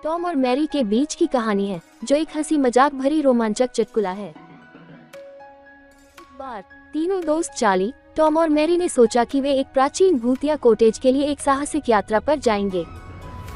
Tom और Mary के बीच की कहानी है, जो एक हंसी मजाक भरी रोमांचक चुटकुला है। एक बार तीनों दोस्त चार्ली, टॉम और मैरी ने सोचा कि वे एक प्राचीन भूतिया कॉटेज के लिए एक साहसिक यात्रा पर जाएंगे,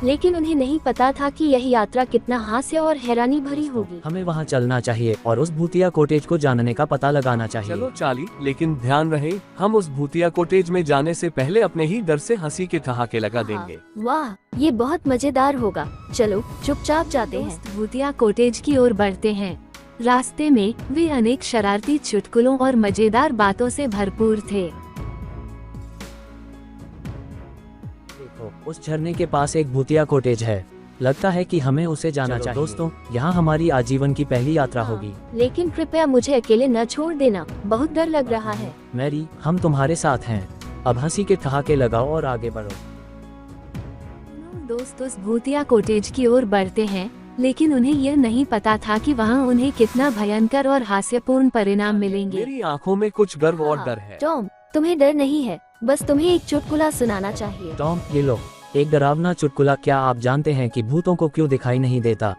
लेकिन उन्हें नहीं पता था कि यह यात्रा कितना हास्य और हैरानी भरी होगी। हमें वहाँ चलना चाहिए और उस भूतिया कॉटेज को जानने का पता लगाना चाहिए। चलो चार्ली, लेकिन ध्यान रहे हम उस भूतिया कॉटेज में जाने से पहले अपने ही डर से हंसी के ठहाके लगा देंगे। वाह, ये बहुत मजेदार होगा। चलो चुपचाप जाते हैं। भूतिया कॉटेज की ओर बढ़ते हैं। रास्ते में वे अनेक शरारती चुटकुलों और मजेदार बातों से भरपूर थे। देखो, उस झरने के पास एक भूतिया कॉटेज है। लगता है कि हमें उसे जाना चाहिए। दोस्तों, यहाँ हमारी आजीवन की पहली यात्रा होगी। लेकिन कृपया मुझे अकेले न छोड़ देना, बहुत डर लग रहा है। मैरी, हम तुम्हारे साथ हैं। अब हंसी के ठहाके लगाओ और आगे बढ़ो। दोस्त उस भूतिया कॉटेज की ओर बढ़ते हैं, लेकिन उन्हें यह नहीं पता था कि वहाँ उन्हें कितना भयंकर और हास्यपूर्ण परिणाम मिलेंगे। मेरी आंखों में कुछ गर्व और डर है। टॉम, तुम्हें डर नहीं है, बस तुम्हें एक चुटकुला सुनाना चाहिए। टॉम, ये लो एक डरावना चुटकुला। क्या आप जानते हैं कि भूतों को क्यों दिखाई नहीं देता?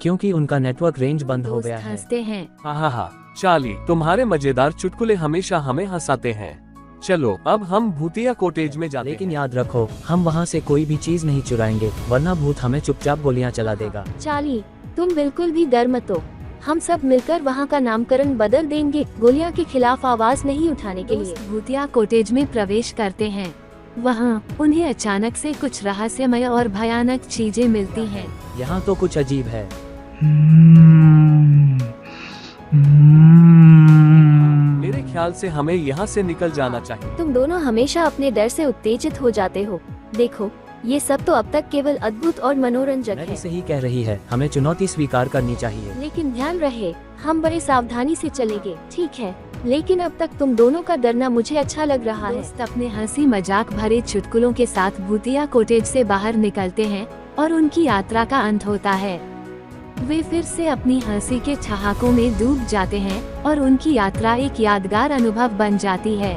क्योंकि उनका नेटवर्क रेंज बंद हो गया है। हंसते हैं। हा, चार्ली, तुम्हारे मजेदार चुटकुले हमेशा हमें हंसाते हैं। चलो अब हम भूतिया कॉटेज में जाते लेकिन हैं। याद रखो, हम वहाँ से कोई भी चीज नहीं चुराएंगे, वरना भूत हमें चुपचाप गोलियां चला देगा। चार्ली, तुम बिल्कुल भी डर मत हो। हम सब मिलकर वहाँ का नामकरण बदल देंगे, गोलियां के खिलाफ आवाज नहीं उठाने के लिए। भूतिया कॉटेज में प्रवेश करते हैं। वहाँ उन्हें अचानक से कुछ रहस्यमय और भयानक चीजें मिलती हैं। यहाँ तो कुछ अजीब है। मेरे ख्याल से हमें यहाँ से निकल जाना चाहिए। तुम दोनों हमेशा अपने डर से उत्तेजित हो जाते हो। देखो, ये सब तो अब तक केवल अद्भुत और मनोरंजक मैरी है। सही कह रही है, हमें चुनौती स्वीकार करनी चाहिए। लेकिन ध्यान रहे, हम बड़े सावधानी से चलेंगे, ठीक है? लेकिन अब तक तुम दोनों का डरना मुझे अच्छा लग रहा है। दोस्त अपने हंसी मजाक भरे चुटकुलों के साथ भूतिया कॉटेज से बाहर निकलते हैं और उनकी यात्रा का अंत होता है। वे फिर से अपनी हंसी के ठहाकों में डूब जाते हैं और उनकी यात्रा एक यादगार अनुभव बन जाती है।